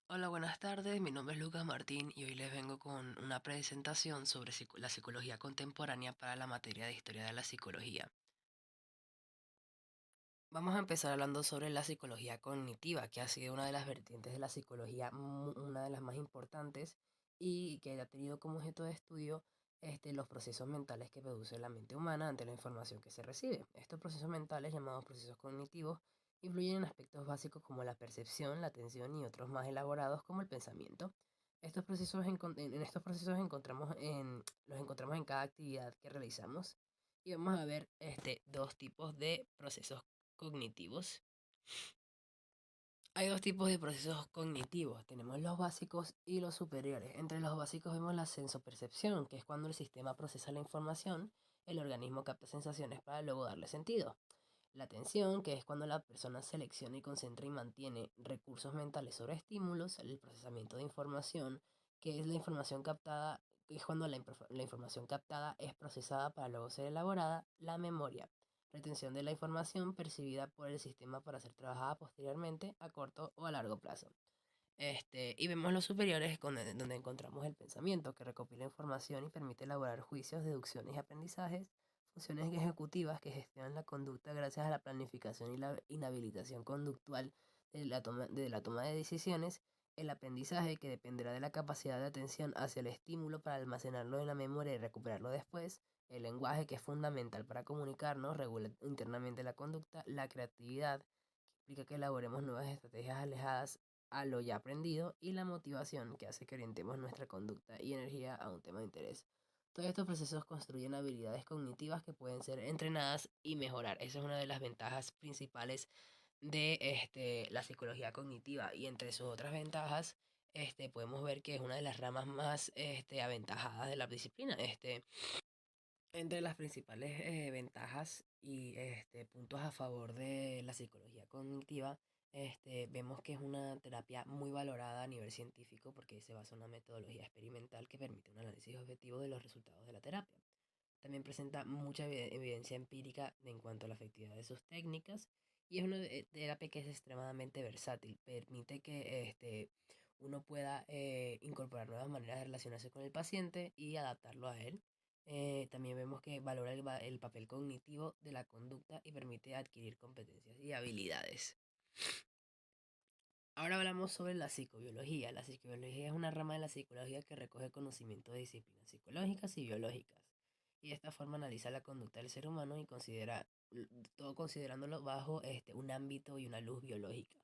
Hola, buenas tardes. Mi nombre es Lucas Martín y hoy les vengo con una presentación sobre la psicología contemporánea para la materia de historia de la psicología. Vamos a empezar hablando sobre la psicología cognitiva, que ha sido una de las vertientes de la psicología, una de las más importantes y que ha tenido como objeto de estudio los procesos mentales que produce la mente humana ante la información que se recibe. Estos procesos mentales, llamados procesos cognitivos, influyen en aspectos básicos como la percepción, la atención y otros más elaborados como el pensamiento. En estos procesos los encontramos en cada actividad que realizamos y vamos a ver dos tipos de procesos cognitivos. Hay dos tipos de procesos cognitivos. Tenemos los básicos y los superiores. Entre los básicos vemos la sensopercepción, que es cuando el sistema procesa la información, el organismo capta sensaciones para luego darle sentido. La atención, que es cuando la persona selecciona y concentra y mantiene recursos mentales sobre estímulos. El procesamiento de información, que es la información captada, que es cuando la información captada es procesada para luego ser elaborada. La memoria, retención de la información percibida por el sistema para ser trabajada posteriormente a corto o a largo plazo. Y vemos los superiores donde encontramos el pensamiento, que recopila información y permite elaborar juicios, deducciones y aprendizajes, funciones ejecutivas que gestionan la conducta gracias a la planificación y la inhabilitación conductual de la toma de decisiones, el aprendizaje que dependerá de la capacidad de atención hacia el estímulo para almacenarlo en la memoria y recuperarlo después, el lenguaje que es fundamental para comunicarnos, regula internamente la conducta, la creatividad, que implica que elaboremos nuevas estrategias alejadas a lo ya aprendido y la motivación que hace que orientemos nuestra conducta y energía a un tema de interés. Todos estos procesos construyen habilidades cognitivas que pueden ser entrenadas y mejorar. Esa es una de las ventajas principales de la psicología cognitiva y entre sus otras ventajas podemos ver que es una de las ramas más aventajadas de la disciplina. Entre las principales ventajas y puntos a favor de la psicología cognitiva, vemos que es una terapia muy valorada a nivel científico porque se basa en una metodología experimental que permite un análisis objetivo de los resultados de la terapia. También presenta mucha evidencia empírica en cuanto a la efectividad de sus técnicas y es una terapia que es extremadamente versátil. Permite que uno pueda incorporar nuevas maneras de relacionarse con el paciente y adaptarlo a él. También vemos que valora el papel cognitivo de la conducta y permite adquirir competencias y habilidades. Ahora hablamos sobre la psicobiología. La psicobiología es una rama de la psicología que recoge conocimiento de disciplinas psicológicas y biológicas. Y de esta forma analiza la conducta del ser humano y considera todo considerándolo bajo un ámbito y una luz biológica.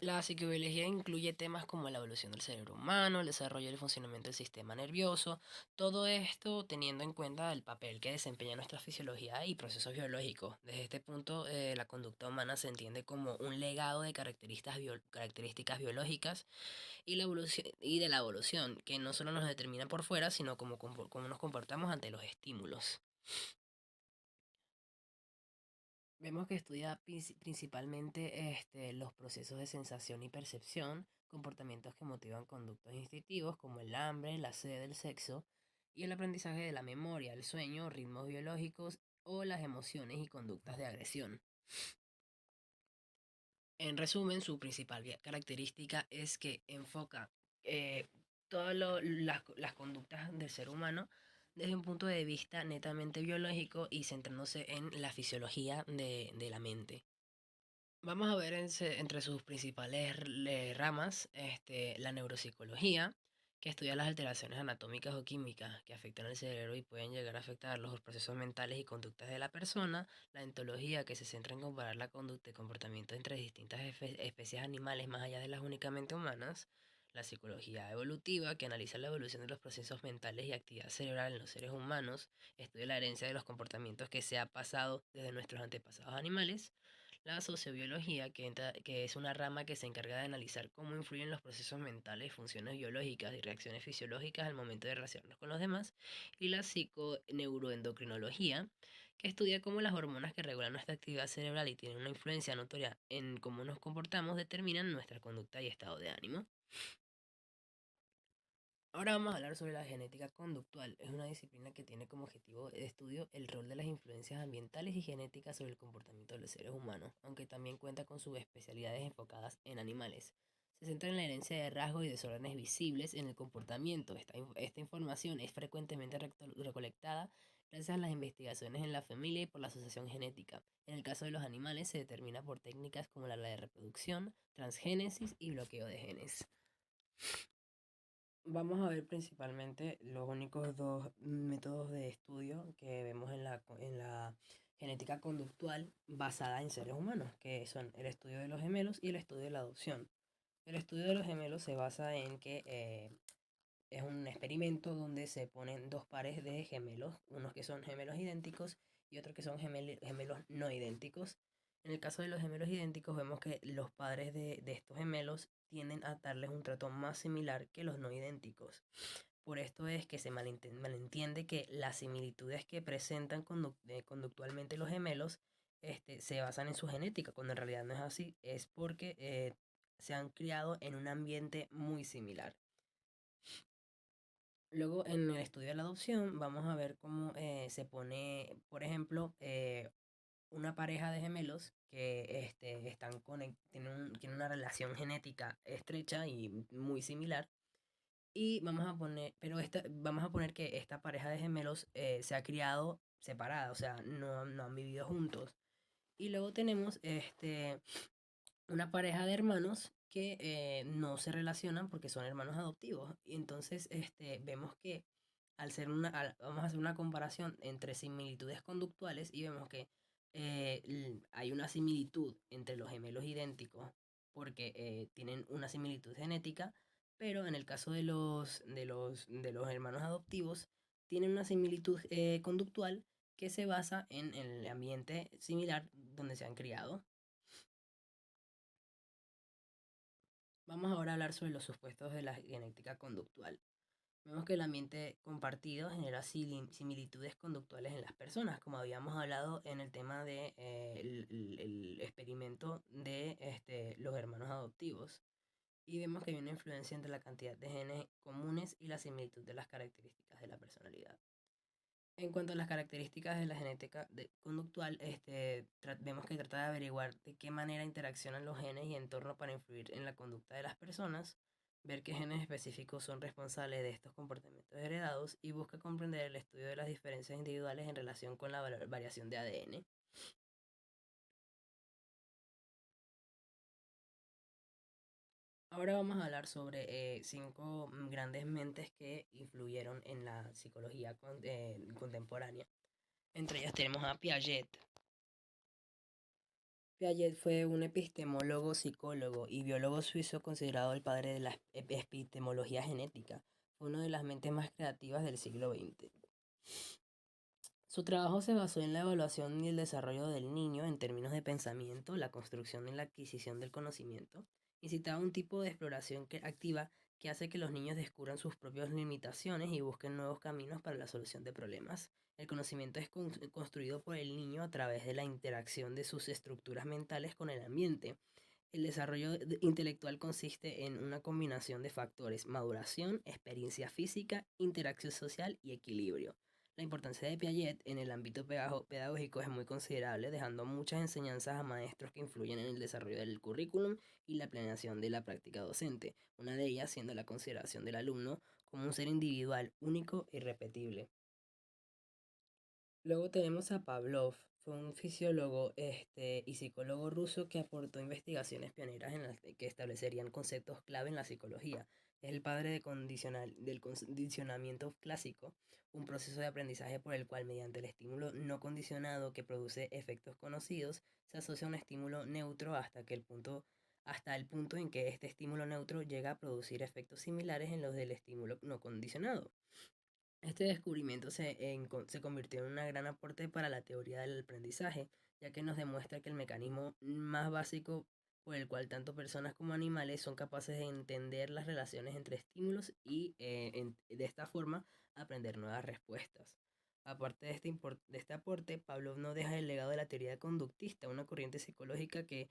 La psicobiología incluye temas como la evolución del cerebro humano, el desarrollo y el funcionamiento del sistema nervioso, todo esto teniendo en cuenta el papel que desempeña nuestra fisiología y procesos biológicos. Desde este punto, la conducta humana se entiende como un legado de características biológicas y, y de la evolución, que no solo nos determina por fuera, sino cómo nos comportamos ante los estímulos. Vemos que estudia principalmente los procesos de sensación y percepción, comportamientos que motivan conductos instintivos como el hambre, la sed, el sexo, y el aprendizaje de la memoria, el sueño, ritmos biológicos o las emociones y conductas de agresión. En resumen, su principal característica es que enfoca eh, todas las conductas del ser humano desde un punto de vista netamente biológico y centrándose en la fisiología de la mente. Vamos a ver entre sus principales ramas la neuropsicología, que estudia las alteraciones anatómicas o químicas que afectan al cerebro y pueden llegar a afectar los procesos mentales y conductas de la persona. La entología, que se centra en comparar la conducta y comportamiento entre distintas especies animales más allá de las únicamente humanas. La psicología evolutiva, que analiza la evolución de los procesos mentales y actividad cerebral en los seres humanos, estudia la herencia de los comportamientos que se ha pasado desde nuestros antepasados animales. La sociobiología, que es una rama que se encarga de analizar cómo influyen los procesos mentales, funciones biológicas y reacciones fisiológicas al momento de relacionarnos con los demás. Y la psiconeuroendocrinología, que estudia cómo las hormonas que regulan nuestra actividad cerebral y tienen una influencia notoria en cómo nos comportamos determinan nuestra conducta y estado de ánimo. Ahora vamos a hablar sobre la genética conductual. Es una disciplina que tiene como objetivo de estudio el rol de las influencias ambientales y genéticas sobre el comportamiento de los seres humanos, aunque también cuenta con subespecialidades enfocadas en animales. Se centra en la herencia de rasgos y desórdenes visibles en el comportamiento. Esta información es frecuentemente recolectada gracias a las investigaciones en la familia y por la asociación genética. En el caso de los animales se determina por técnicas como la de reproducción, transgénesis y bloqueo de genes. Vamos a ver principalmente los únicos dos métodos de estudio que vemos en la genética conductual basada en seres humanos, que son el estudio de los gemelos y el estudio de la adopción. El estudio de los gemelos se basa en que es un experimento donde se ponen dos pares de gemelos, unos que son gemelos idénticos y otros que son gemelos no idénticos. En el caso de los gemelos idénticos vemos que los padres de estos gemelos tienden a darles un trato más similar que los no idénticos. Por esto es que se malentiende que las similitudes que presentan conductualmente los gemelos se basan en su genética, cuando en realidad no es así, es porque se han criado en un ambiente muy similar. Luego, en el estudio de la adopción, vamos a ver cómo se pone, por ejemplo, una pareja de gemelos que tienen una relación genética estrecha y muy similar. Y vamos a poner que esta pareja de gemelos se ha criado separada, o sea, no han vivido juntos. Y luego tenemos una pareja de hermanos que no se relacionan porque son hermanos adoptivos. Y entonces vemos que vamos a hacer una comparación entre similitudes conductuales y vemos que hay una similitud entre los gemelos idénticos porque tienen una similitud genética, pero en el caso de los hermanos adoptivos tienen una similitud conductual que se basa en el ambiente similar donde se han criado. Vamos ahora a hablar sobre los supuestos de la genética conductual. Vemos que el ambiente compartido genera similitudes conductuales en las personas, como habíamos hablado en el tema de el experimento de los hermanos adoptivos. Y vemos que hay una influencia entre la cantidad de genes comunes y la similitud de las características de la personalidad. En cuanto a las características de la genética conductual, vemos que trata de averiguar de qué manera interaccionan los genes y entorno para influir en la conducta de las personas, ver qué genes específicos son responsables de estos comportamientos heredados y busca comprender el estudio de las diferencias individuales en relación con la variación de ADN. Ahora vamos a hablar sobre 5 grandes mentes que influyeron en la psicología contemporánea. Entre ellas tenemos a Piaget. Piaget fue un epistemólogo, psicólogo y biólogo suizo considerado el padre de la epistemología genética. Fue una de las mentes más creativas del siglo XX. Su trabajo se basó en la evaluación y el desarrollo del niño en términos de pensamiento, la construcción y la adquisición del conocimiento. Incitaba un tipo de exploración activa que hace que los niños descubran sus propias limitaciones y busquen nuevos caminos para la solución de problemas. El conocimiento es construido por el niño a través de la interacción de sus estructuras mentales con el ambiente. El desarrollo intelectual consiste en una combinación de factores: maduración, experiencia física, interacción social y equilibrio. La importancia de Piaget en el ámbito pedagógico es muy considerable, dejando muchas enseñanzas a maestros que influyen en el desarrollo del currículum y la planeación de la práctica docente, una de ellas siendo la consideración del alumno como un ser individual, único y repetible. Luego tenemos a Pavlov, fue un fisiólogo y psicólogo ruso que aportó investigaciones pioneras en las que establecerían conceptos clave en la psicología. Es el padre del condicionamiento clásico, un proceso de aprendizaje por el cual mediante el estímulo no condicionado que produce efectos conocidos, se asocia un estímulo neutro hasta el punto en que este estímulo neutro llega a producir efectos similares en los del estímulo no condicionado. Este descubrimiento se convirtió en un gran aporte para la teoría del aprendizaje, ya que nos demuestra que el mecanismo más básico por el cual tanto personas como animales son capaces de entender las relaciones entre estímulos y de esta forma aprender nuevas respuestas. Aparte de este aporte, Pavlov no deja el legado de la teoría conductista, una corriente psicológica que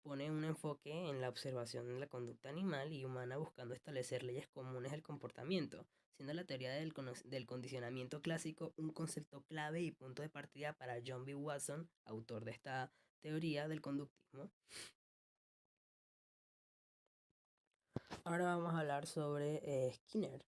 pone un enfoque en la observación de la conducta animal y humana buscando establecer leyes comunes del comportamiento, siendo la teoría del condicionamiento clásico un concepto clave y punto de partida para John B. Watson, autor de esta teoría del conductismo. Ahora vamos a hablar sobre Skinner.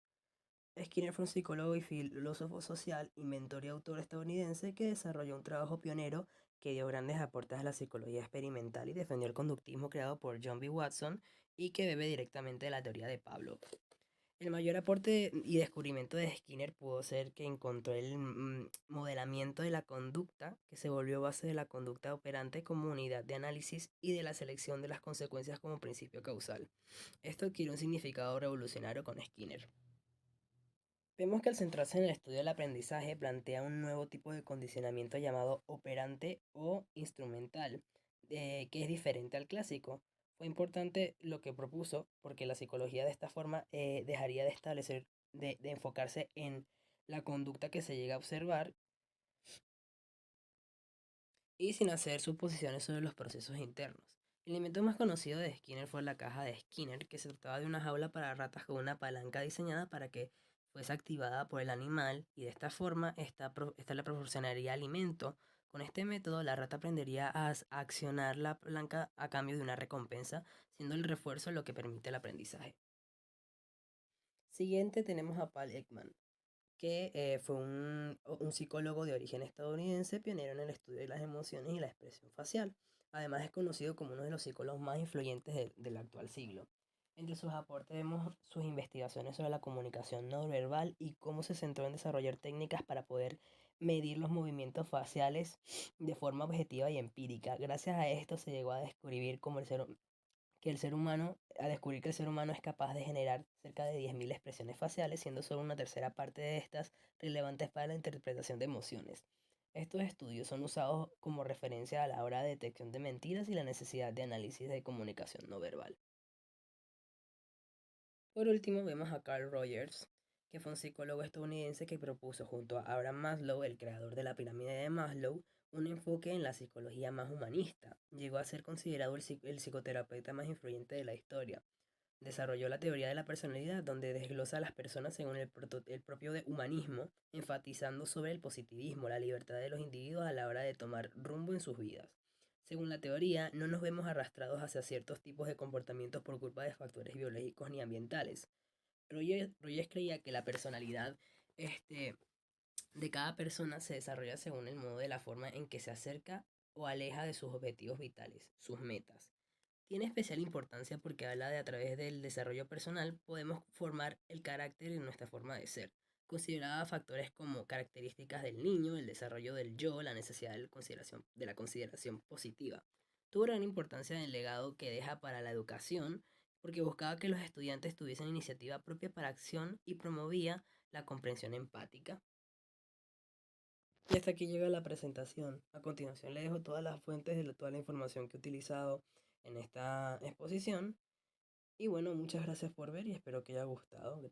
Skinner fue un psicólogo y filósofo social, inventor y autor estadounidense que desarrolló un trabajo pionero que dio grandes aportes a la psicología experimental y defendió el conductismo creado por John B. Watson y que bebe directamente de la teoría de Pavlov. El mayor aporte y descubrimiento de Skinner pudo ser que encontró el modelamiento de la conducta, que se volvió base de la conducta operante como unidad de análisis y de la selección de las consecuencias como principio causal. Esto adquiere un significado revolucionario con Skinner. Vemos que al centrarse en el estudio del aprendizaje plantea un nuevo tipo de condicionamiento llamado operante o instrumental, que es diferente al clásico. Fue importante lo que propuso porque la psicología de esta forma dejaría de establecer, de enfocarse en la conducta que se llega a observar y sin hacer suposiciones sobre los procesos internos. El invento más conocido de Skinner fue la caja de Skinner, que se trataba de una jaula para ratas con una palanca diseñada para que fuese activada por el animal y de esta forma esta le proporcionaría alimento. Con este método la rata aprendería a accionar la palanca a cambio de una recompensa, siendo el refuerzo lo que permite el aprendizaje. Siguiente tenemos a Paul Ekman, que fue un psicólogo de origen estadounidense, pionero en el estudio de las emociones y la expresión facial. Además es conocido como uno de los psicólogos más influyentes del actual siglo. Entre sus aportes vemos sus investigaciones sobre la comunicación no verbal y cómo se centró en desarrollar técnicas para poder medir los movimientos faciales de forma objetiva y empírica. Gracias a esto se llegó a descubrir cómo a descubrir que el ser humano es capaz de generar cerca de 10.000 expresiones faciales, siendo solo una tercera parte de estas relevantes para la interpretación de emociones. Estos estudios son usados como referencia a la hora de detección de mentiras y la necesidad de análisis de comunicación no verbal. Por último, vemos a Carl Rogers, que fue un psicólogo estadounidense que propuso junto a Abraham Maslow, el creador de la pirámide de Maslow, un enfoque en la psicología más humanista. Llegó a ser considerado el psicoterapeuta más influyente de la historia. Desarrolló la teoría de la personalidad, donde desglosa a las personas según el propio humanismo, enfatizando sobre el positivismo, la libertad de los individuos a la hora de tomar rumbo en sus vidas. Según la teoría, no nos vemos arrastrados hacia ciertos tipos de comportamientos por culpa de factores biológicos ni ambientales. Rogers creía que la personalidad de cada persona se desarrolla según el modo de la forma en que se acerca o aleja de sus objetivos vitales, sus metas. Tiene especial importancia porque habla de a través del desarrollo personal podemos formar el carácter y nuestra forma de ser. Consideraba factores como características del niño, el desarrollo del yo, la necesidad de la consideración positiva. Tuvo gran importancia en el legado que deja para la educación porque buscaba que los estudiantes tuviesen iniciativa propia para acción y promovía la comprensión empática. Y hasta aquí llega la presentación. A continuación le dejo todas las fuentes de toda la información que he utilizado en esta exposición. Y bueno, muchas gracias por ver y espero que haya gustado.